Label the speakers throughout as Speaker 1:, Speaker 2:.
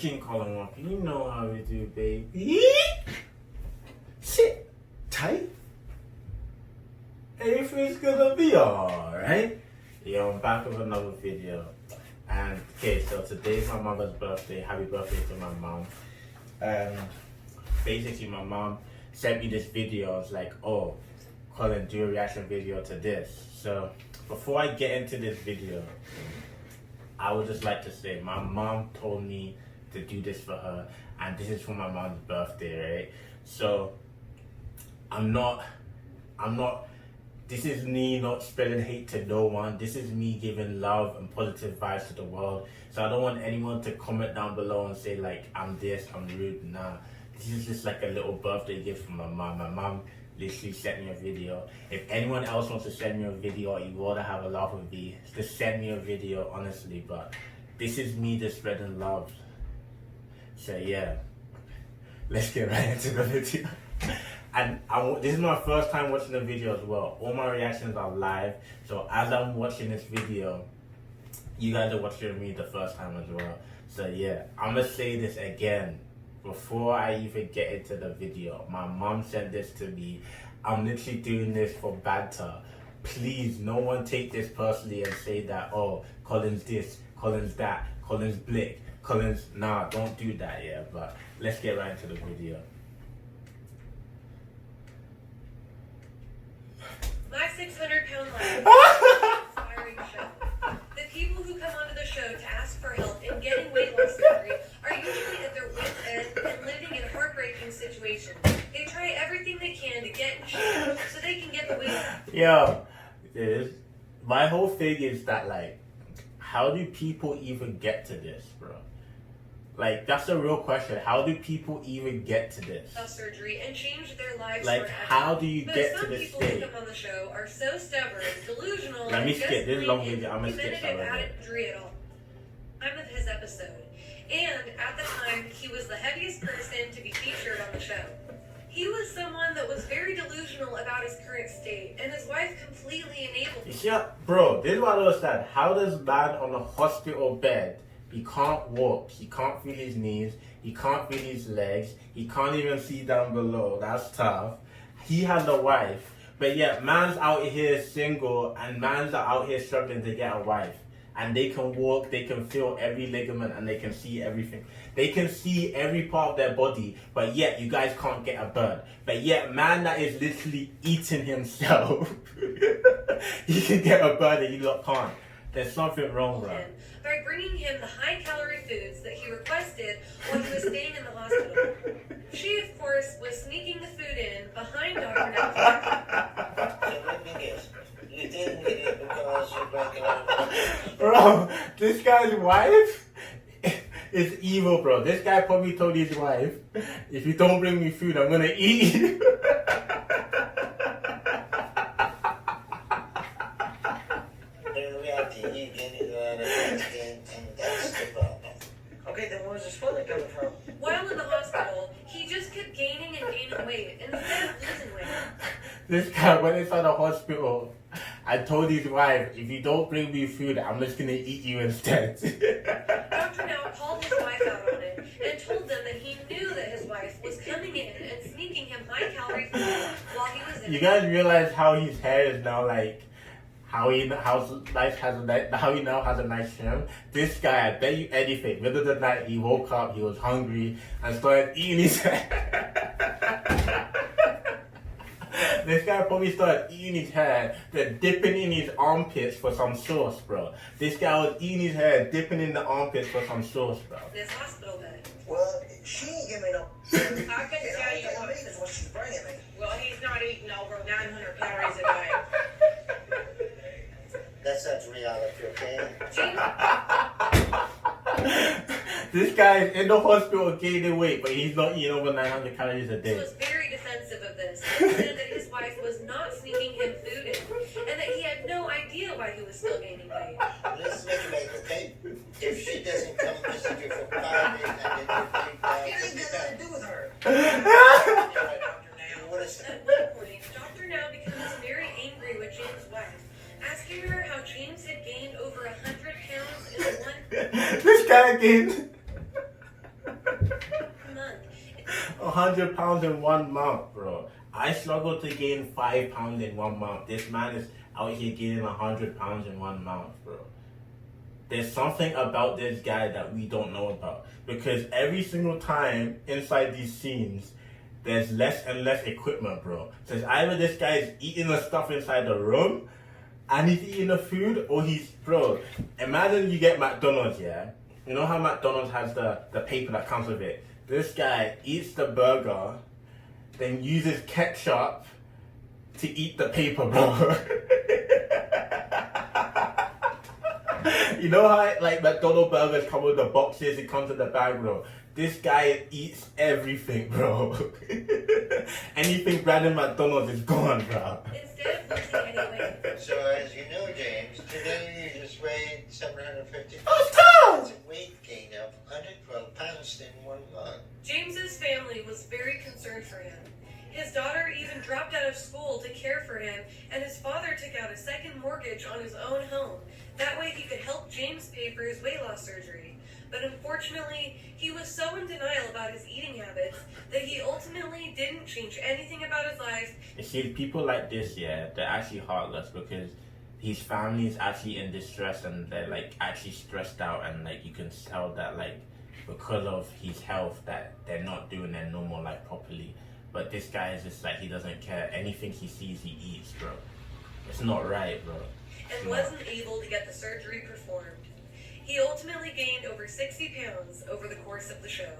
Speaker 1: King Colin Walker. You know how we do, baby. Sit tight. Everything's gonna be alright. Yeah, I'm back with another video. And okay, so today's my mother's birthday. Happy birthday to my mom. Basically my mom sent me this video. It's like, oh, Colin, do a reaction video to this. So before I get into this video, I would just like to say my mom told me to do this for her, and this is for my mom's birthday, right? So this is me not spreading hate to no one. This is me giving love and positive vibes to the world. So I don't want anyone to comment down below and say like, I'm this, I'm rude. Nah, this is just like a little birthday gift from my mom. My mom literally sent me a video. If anyone else wants to send me a video or you want to have a laugh with me, just send me a video, honestly. But this is me just spreading love. So yeah, let's get right into the video. And this is my first time watching the video as well. All my reactions are live. So as I'm watching this video, you guys are watching me the first time as well. So yeah, I'm gonna say this again before I even get into the video. My mom sent this to me. I'm literally doing this for banter. Please, no one take this personally and say that, oh, Colin's this, Colin's that, Colin's blick, Colin's... Nah, don't do that, yeah. But let's get right into the video.
Speaker 2: My 600-pound life inspiring show. The people who come onto the show to ask for help in getting weight loss surgery are usually at their wit's end and living in heartbreaking situations. They try everything they can to get in shape so they can get the weight off.
Speaker 1: Yo, my whole thing is that, like, how do people even get to this, bro? Like, that's a real question. How do people even get to this?
Speaker 2: Surgery and change their lives.
Speaker 1: Like,
Speaker 2: forever.
Speaker 1: how do you
Speaker 2: but
Speaker 1: get to
Speaker 2: some
Speaker 1: this
Speaker 2: people
Speaker 1: state?
Speaker 2: who come on the show are so stubborn, delusional,
Speaker 1: Let me
Speaker 2: and
Speaker 1: skip
Speaker 2: just
Speaker 1: this long
Speaker 2: plain
Speaker 1: video. I'm gonna skip some of
Speaker 2: preventative
Speaker 1: it.
Speaker 2: addict at all. Time of his episode, and at the time, he was the heaviest person to be featured on the show. He was someone that was very delusional about his current state, and his wife completely enabled him.
Speaker 1: Yeah, bro, this is what I don't understand. How does man on a hospital bed, he can't walk, he can't feel his knees, he can't feel his legs, he can't even see down below, that's tough. He has a wife, but yet man's out here single and man's are out here struggling to get a wife. And they can walk, they can feel every ligament, and they can see everything. They can see every part of their body, but yet you guys can't get a bird. But yet man that is literally eating himself, he can get a bird and you lot can't. There's something wrong, bro.
Speaker 2: By bringing him the high-calorie foods that he requested while he was staying in the hospital. She, of course, was sneaking the food in behind Dr. Nelson.
Speaker 3: So let me guess. You didn't get it because you're breaking out.
Speaker 1: Bro, this guy's wife is evil, bro. This guy probably told his wife, if you don't bring me food, I'm gonna eat you.
Speaker 3: In reality, you get it and that's the problem. Okay, then where's the swelling coming from?
Speaker 2: While in the hospital, he just kept gaining and gaining weight instead of losing weight.
Speaker 1: This guy went inside the hospital and told his wife, if you don't bring me food, I'm just gonna eat you instead.
Speaker 2: Dr. Now called his wife out on it and told them that he knew that his wife was coming in and sneaking him high-calorie food while he was in
Speaker 1: You
Speaker 2: it.
Speaker 1: guys realize how his hair is now like, how he now has a nice trim? This guy, I bet you anything, middle of the night he woke up, he was hungry and started eating his hair. This guy probably started eating his hair, then dipping in his armpits for some sauce, bro. This guy was eating his hair, dipping in the armpits for some sauce, bro.
Speaker 2: This hospital bed.
Speaker 3: Well, she ain't giving me no.
Speaker 4: I can tell you
Speaker 3: what is what she's bringing me.
Speaker 4: well, he's not eating over 900 calories a day.
Speaker 3: That's not reality, okay?
Speaker 1: This guy is in the hospital gaining weight, but he's not eating over 900 calories a
Speaker 2: He
Speaker 1: day.
Speaker 2: was very defensive of this and said that his wife was not sneaking him food in and that he had no idea why he was still gaining weight.
Speaker 3: Let's make it make, okay? If she doesn't come visit you for 5 days, and then you think
Speaker 4: It ain't got nothing to do with her.
Speaker 3: what is
Speaker 2: At one point, Dr. Now becomes very angry with James' wife, asking her how James had gained over 100 pounds in one.
Speaker 1: This guy gained 100 pounds in 1 month, bro. I struggled to gain 5 pounds in 1 month. This man is out here gaining 100 pounds in 1 month, bro. There's something about this guy that we don't know about. Because every single time inside these scenes, there's less and less equipment, bro. So it's either this guy is eating the stuff inside the room, and he's eating the food, or he's, bro, imagine you get McDonald's, yeah? You know how McDonald's has the paper that comes with it? This guy eats the burger, then uses ketchup to eat the paper, bro. You know how like McDonald's burgers come with the boxes, it comes in the bag, bro. This guy eats everything, bro. Anything branded McDonald's is gone, bro.
Speaker 2: Instead of losing any weight,
Speaker 3: So as you know, James, today you just weighed 750
Speaker 1: Oh,
Speaker 3: That's a weight gain of 112 pounds in 1 month.
Speaker 2: James's family was very concerned for him. His daughter even dropped out of school to care for him, and his father took out a second mortgage on his own home. That way he could help James pay for his weight loss surgery. But unfortunately, he was so in denial about his eating habits that he ultimately didn't change anything about his life.
Speaker 1: You see, people like this, yeah, they're actually heartless because his family is actually in distress and they're like actually stressed out, and like you can tell that like because of his health that they're not doing their normal life properly. But this guy is just like, he doesn't care. Anything he sees, he eats, bro. It's not right, bro.
Speaker 2: And wasn't able to get the surgery performed. He ultimately gained over 60 pounds over the course of the show.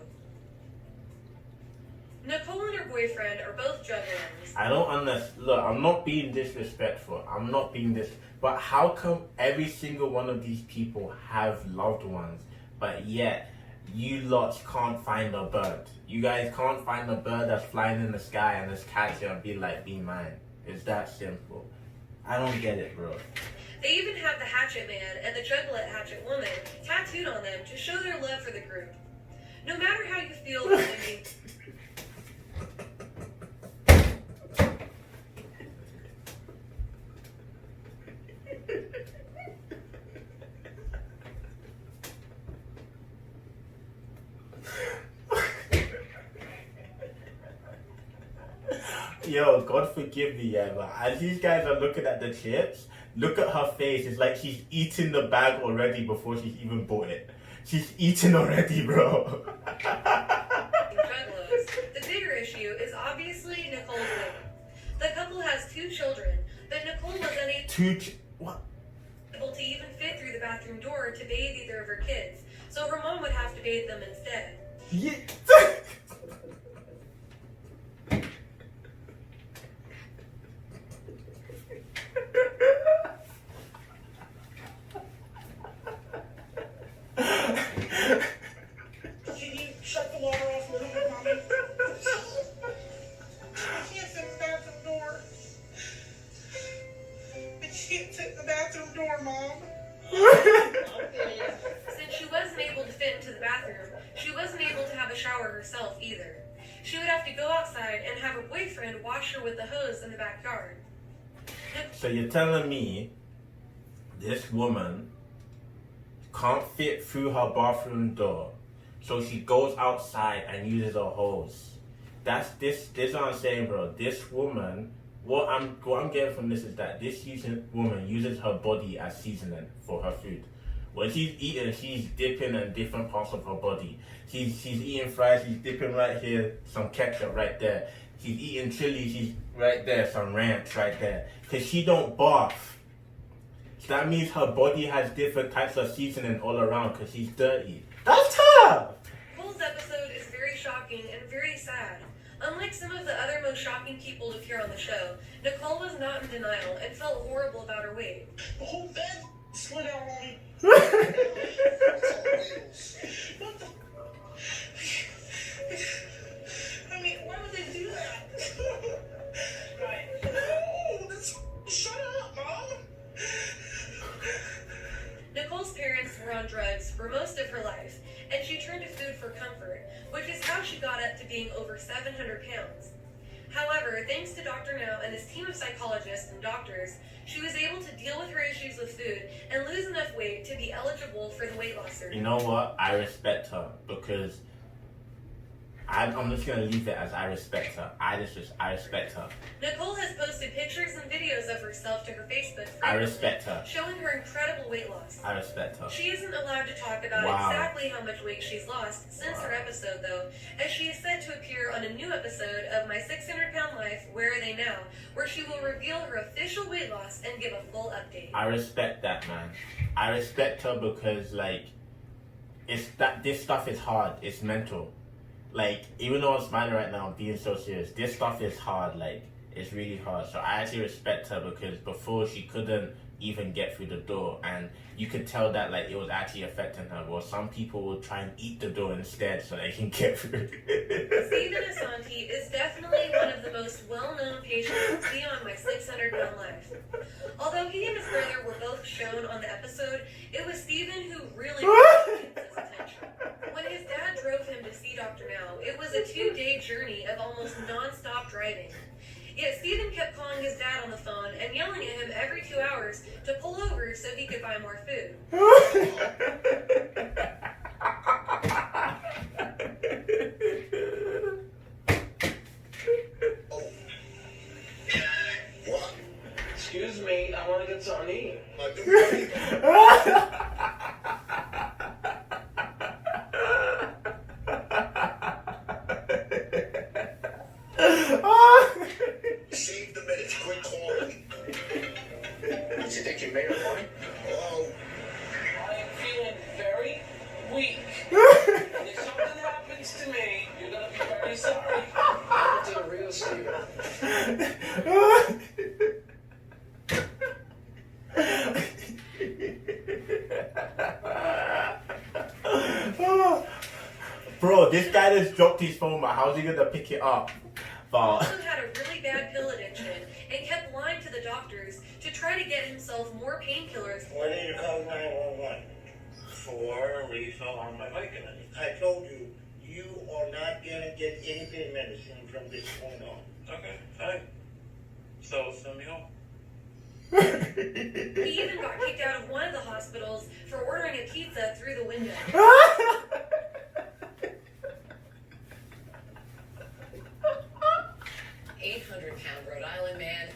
Speaker 2: Nicole and her boyfriend are both jugglers.
Speaker 1: I don't understand. Look, I'm not being disrespectful. I'm not being this. But how come every single one of these people have loved ones, but yet you lots can't find a bird? You guys can't find a bird that's flying in the sky and just catch it and be like, be mine. It's that simple. I don't get it, bro.
Speaker 2: They even have the Hatchet Man and the Juggalette Hatchet Woman tattooed on them to show their love for the group. No matter how you feel about them,
Speaker 1: Yo, God forgive me, yeah, but as these guys are looking at the chips, look at her face. It's like she's eating the bag already before she's even bought it. She's eating already, bro.
Speaker 2: juggalos. The bigger issue is obviously Nicole's weight. The couple has 2 children, but Nicole was unable
Speaker 1: What?
Speaker 2: to even fit through the bathroom door to bathe either of her kids, so her mom would have to bathe them instead.
Speaker 1: Yeah.
Speaker 4: Can you shut the water off a little bit, Mommy? I can't fit the bathroom door. I can't fit the bathroom door, Mom.
Speaker 2: Since she wasn't able to fit into the bathroom, she wasn't able to have a shower herself either. She would have to go outside and have her boyfriend wash her with the hose in the backyard.
Speaker 1: So you're telling me this woman can't fit through her bathroom door, so she goes outside and uses a hose. This is what I'm saying, bro. This woman, what I'm getting from this is that this woman uses her body as seasoning for her food. When she's eating, she's dipping in different parts of her body. She's eating fries, she's dipping right here, some ketchup right there. She's eating chili, she's right there, some ranch right there. Cause she don't bath. So that means her body has different types of seasoning all around cause she's dirty. That's tough!
Speaker 2: Nicole's episode is very shocking and very sad. Unlike some of the other most shocking people to appear on the show, Nicole was not in denial and felt horrible about her weight.
Speaker 4: The whole bed slid out on me.
Speaker 3: It's all wheels.
Speaker 4: What the? I mean, why would they do that? Right. Oh, shut up, Mom.
Speaker 2: Nicole's parents were on drugs for most of her life, and she turned to food for comfort, which is how she got up to being over 700 pounds. However, thanks to Dr. Now and his team of psychologists and doctors, she was able to deal with her issues with food and lose enough weight to be eligible for the weight loss surgery.
Speaker 1: You know what? I respect her because I'm just gonna leave it as I respect her. I respect her.
Speaker 2: Nicole has posted pictures and videos of herself to her Facebook
Speaker 1: I
Speaker 2: frequently,
Speaker 1: respect her.
Speaker 2: showing her incredible weight loss.
Speaker 1: I respect her.
Speaker 2: She isn't allowed to talk about
Speaker 1: Wow.
Speaker 2: exactly how much weight she's lost since her episode, though, as she is set to appear on a new episode of My 600-Pound Life, Where Are They Now?, where she will reveal her official weight loss and give a full update.
Speaker 1: I respect that, man. I respect her because, like, this stuff is hard. It's mental. Like, even though I'm smiling right now, I'm being so serious. This stuff is hard. Like, it's really hard. So I actually respect her because before she couldn't even get through the door, and you could tell that, like, it was actually affecting her. Well, some people will try and eat the door instead so they can get through.
Speaker 2: Stephen Asante is definitely one of the most well-known patients to be on My 600-Pound Life. Although he and his brother were both shown on the episode, it was Stephen who really got his attention. When his dad drove him to see Dr. Now, it was a 2-day journey of almost non-stop driving. Yet Stephen kept calling his dad on the phone and yelling at him every 2 hours to pull over so he could buy more food.
Speaker 3: What?
Speaker 4: Excuse me, I want to get something to eat.
Speaker 3: Save the minutes. Quit calling.
Speaker 4: You think you made a point?
Speaker 3: Oh,
Speaker 4: I am feeling very weak. And if something happens to me, you're going to be very sorry. Welcome to the real Steve.
Speaker 1: Bro, this guy just dropped his phone, but how's he gonna pick it up? But
Speaker 2: Also had a really bad pill addiction and kept lying to the doctors to try to get himself more painkillers.
Speaker 3: why didn't you call 911?
Speaker 5: For a refill on my Vicodin.
Speaker 3: I told you, you are not gonna get any pain medicine from this point on.
Speaker 5: Okay, fine. So send me home.
Speaker 2: He even got kicked out of one of the hospitals for ordering a pizza through the window.
Speaker 6: 800-pound Rhode Island man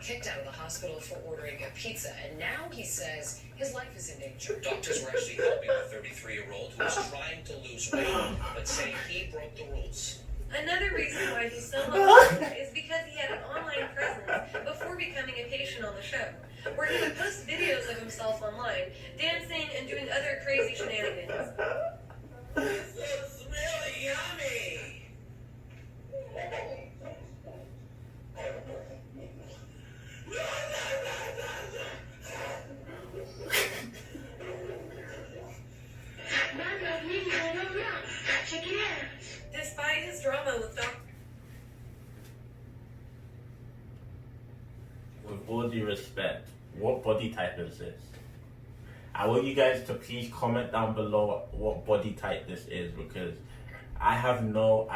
Speaker 6: kicked out of the hospital for ordering a pizza, and now he says his life is in danger.
Speaker 7: Doctors were actually helping the 33-year-old who was trying to lose weight, but say he broke the rules.
Speaker 2: Another reason why he's so popular is because he had an online presence before becoming a patient on the show, where he would post videos of himself online, dancing and doing other crazy shenanigans.
Speaker 3: This is really yummy.
Speaker 2: Despite his drama with Dr.
Speaker 1: with all due respect, what body type is this? I want you guys to please comment down below what body type this is, because I have no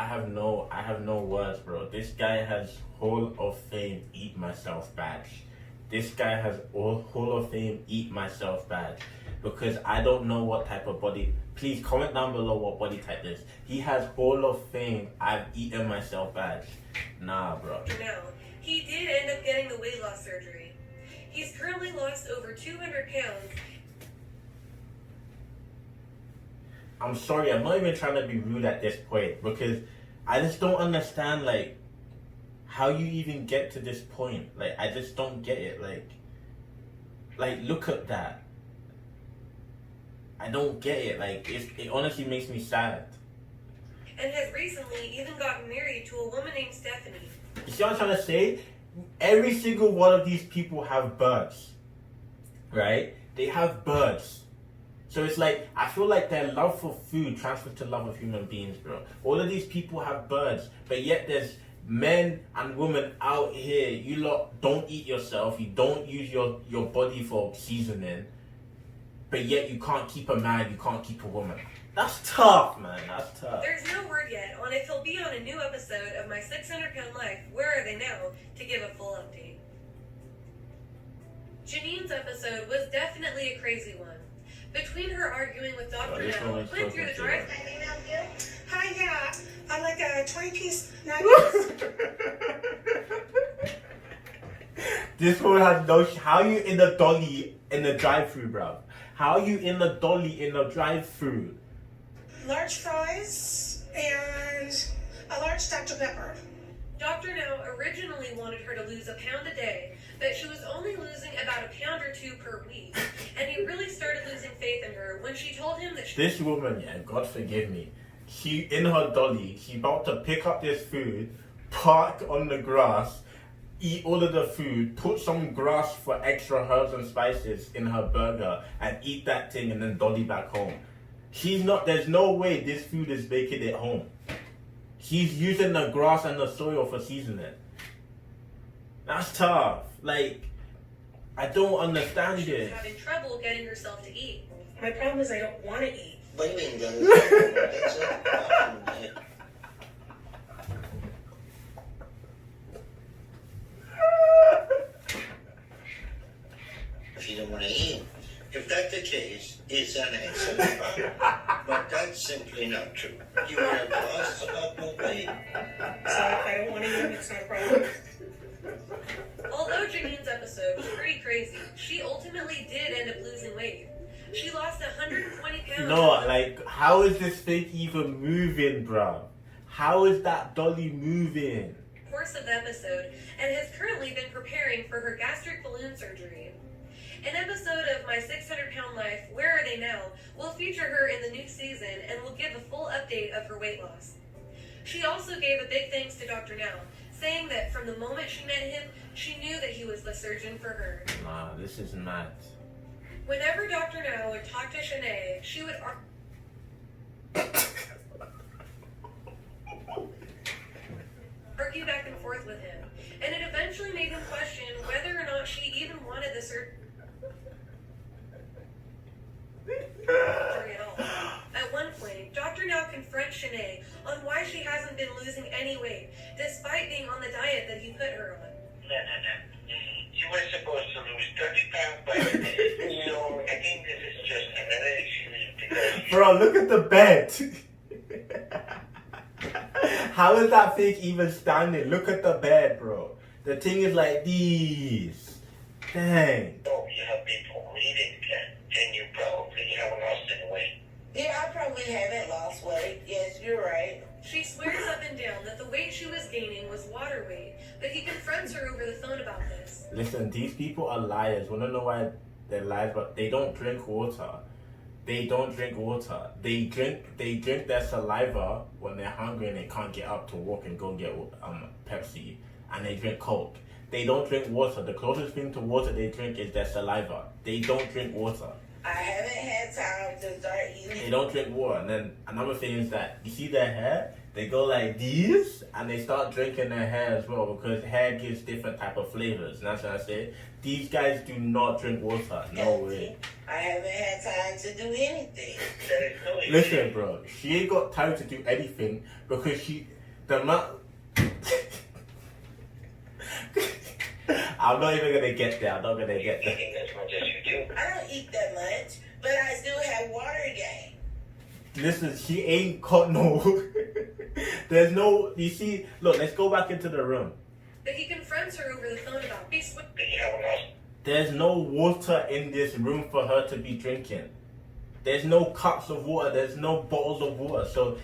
Speaker 1: words, bro. This guy has Hall of Fame eat myself badge. This guy has Hall of Fame eat myself badge, because I don't know what type of body. Please comment down below what body type this. He has Hall of Fame I've eaten myself badge. Nah, bro.
Speaker 2: Now, he did end up getting the weight loss surgery. He's currently lost over 200 pounds.
Speaker 1: I'm sorry, I'm not even trying to be rude at this point, because I just don't understand, like, how you even get to this point. Like, I just don't get it. Like look at that. I don't get it. Like, it honestly makes me sad.
Speaker 2: And has recently even gotten married to a woman named Stephanie.
Speaker 1: You see what I'm trying to say? Every single one of these people have birds, right? They have birds. So it's like, I feel like their love for food transfers to love of human beings, bro. All of these people have birds, but yet there's men and women out here. You lot don't eat yourself. You don't use your body for seasoning, but yet you can't keep a man, you can't keep a woman. That's tough, man. That's tough.
Speaker 2: There's no word yet on if he'll be on a new episode of My 600-Pound Life, Where Are They Now?, to give a full update. Janine's episode was definitely a crazy one. Between her arguing with Dr.
Speaker 1: this
Speaker 2: Now,
Speaker 1: one is
Speaker 2: went
Speaker 1: so
Speaker 2: through the
Speaker 1: confusing.
Speaker 2: drive-thru.
Speaker 8: Hi, yeah. I'd like to 20-piece nuggets.
Speaker 1: This one has no. How you in the dolly in the drive-thru, bro? How you in the dolly in the drive-thru?
Speaker 8: Large fries and a large Dr. Pepper.
Speaker 2: Dr. Now originally wanted her to lose a pound a day, but she was only losing about a pound or two per week. And he really started losing faith in her when she told him that she...
Speaker 1: This woman, yeah, God forgive me. She in her dolly. She about to pick up this food, park on the grass, eat all of the food, put some grass for extra herbs and spices in her burger, and eat that thing, and then dolly back home. She's not. There's no way this food is making it home. She's using the grass and the soil for seasoning. That's tough. Like, I don't understand
Speaker 2: she was
Speaker 1: this.
Speaker 2: having trouble getting herself to eat.
Speaker 8: My problem is I don't want to eat.
Speaker 3: If you don't want to eat. If that's the case, it's an excellent problem. But that's simply not true. You have lost a lot more weight.
Speaker 8: So if I don't want to eat, it's not a problem.
Speaker 2: Although Janine's episode was pretty crazy, she ultimately did end up losing weight. She lost 120 pounds.
Speaker 1: No, like, how is this thing even moving, bro? How is that dolly moving?
Speaker 2: Course of the episode, and has currently been preparing for her gastric balloon surgery. An episode of My 600-Pound Life, Where Are They Now, will feature her in the new season and will give a full update of her weight loss. She also gave a big thanks to Dr. Now, saying that from the moment she met him, she knew that he was the surgeon for her.
Speaker 1: Nah, this is mad.
Speaker 2: Whenever Dr. Now would talk to Shanae, she would argue back and forth with him, and it eventually made him question whether or not she even wanted the surgery at all. At one point, Dr. Now confronts Shanae on why she hasn't been losing any weight, despite being on the diet that he put her on.
Speaker 3: No. You were supposed to lose 30 pounds by today. So I think this is just another excuse because
Speaker 1: Bro, look at the bed. How is that thing even standing? Look at the bed, bro. The thing is like these. Dang.
Speaker 3: you have people reading and you probably haven't lost any weight.
Speaker 9: Yeah, I probably haven't lost weight. Yes, you're right.
Speaker 2: She swears up and down that the weight she was gaining was water weight, but he confronts her over the phone about this.
Speaker 1: Listen, these people are liars. Wanna know why they're liars? But they don't drink water. They don't drink water. They drink their saliva when they're hungry and they can't get up to walk and go get Pepsi, and they drink Coke. They don't drink water. The closest thing to water they drink is their saliva. They don't drink water.
Speaker 9: I haven't had time to start eating.
Speaker 1: They don't drink water. And then another thing is that you see their hair, they go like these and they start drinking their hair as well because hair gives different type of flavors. And that's what I say. These guys do not drink water. No way.
Speaker 9: I haven't had time to do anything.
Speaker 1: Listen, bro, she ain't got time to do anything because I'm not even gonna get there. I'm not gonna get there.
Speaker 3: Eating as much as you do.
Speaker 9: I don't eat that much, but I still have water gain.
Speaker 1: Listen, she ain't got no. There's no. You see, look. Let's go back into the room.
Speaker 2: But he confronts her over the phone about Facebook.
Speaker 3: You haven't lost.
Speaker 1: There's no water in this room for her to be drinking. There's no cups of water. There's no bottles of water. So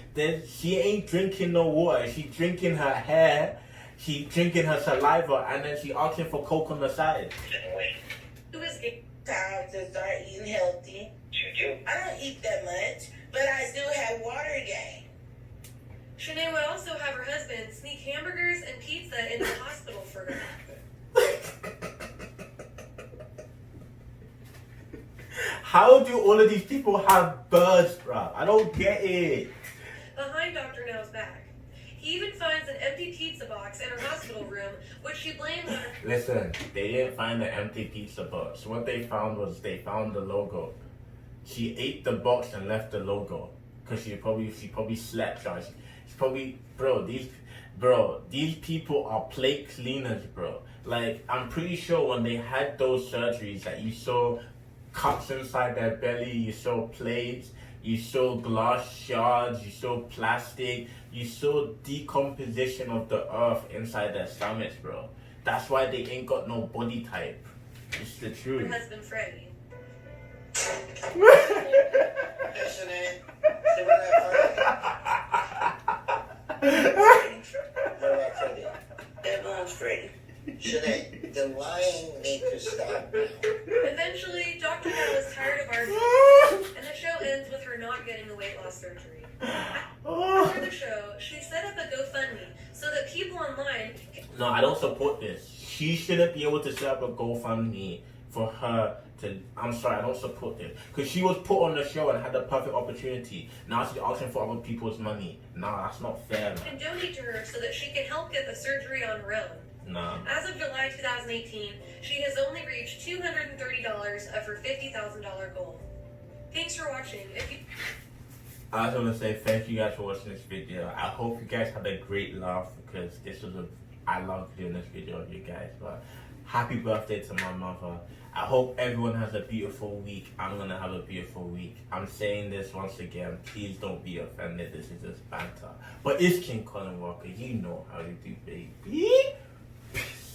Speaker 1: she ain't drinking no water. She's drinking her hair. She's drinking her saliva, and then she asking for Coke on the side.
Speaker 3: Anyway,
Speaker 2: Who is
Speaker 9: Time to start eating healthy.
Speaker 3: you do.
Speaker 9: I don't eat that much, but I still have water gain.
Speaker 2: Shanae would also have her husband sneak hamburgers and pizza in the hospital for her.
Speaker 1: How do all of these people have birds, bruh? I don't get it.
Speaker 2: Behind Dr. Now's back. He even finds an empty pizza box in her hospital room, which she blames on her.
Speaker 1: Listen, they didn't find the empty pizza box. What they found was they found the logo. She ate the box and left the logo because she probably slept. Right? She's probably these people are plate cleaners, bro. Like I'm pretty sure when they had those surgeries that you saw cuts inside their belly, you saw plates, you show glass shards, you show plastic, you show decomposition of the earth inside their stomachs, bro. That's why they ain't got no body type. It's the
Speaker 2: Her
Speaker 1: truth.
Speaker 2: husband Freddie.
Speaker 3: Listen, see what Freddie?
Speaker 9: Everyone's Freddie.
Speaker 3: Sinead, the lying need to stop now.
Speaker 2: Eventually, Dr. Mel is tired of arguing, and the show ends with her not getting the weight loss surgery. After the show, she set up a GoFundMe so that people online can...
Speaker 1: No, I don't support this. She shouldn't be able to set up a GoFundMe for her to... I'm sorry, I don't support this. Because she was put on the show and had the perfect opportunity. Now she's asking for other people's money. No, that's not fair, man.
Speaker 2: donate to her so that she can help get the surgery on her own.
Speaker 1: Nah.
Speaker 2: As of July 2018, she has only reached $230 of her $50,000 goal. Thanks for watching. If you...
Speaker 1: I just want to say thank you guys for watching this video. I hope you guys had a great laugh because this was I loved doing this video with you guys. But happy birthday to my mother. I hope everyone has a beautiful week. I'm going to have a beautiful week. I'm saying this once again. Please don't be offended. This is just banter. But it's King Colin Walker. You know how we do, baby.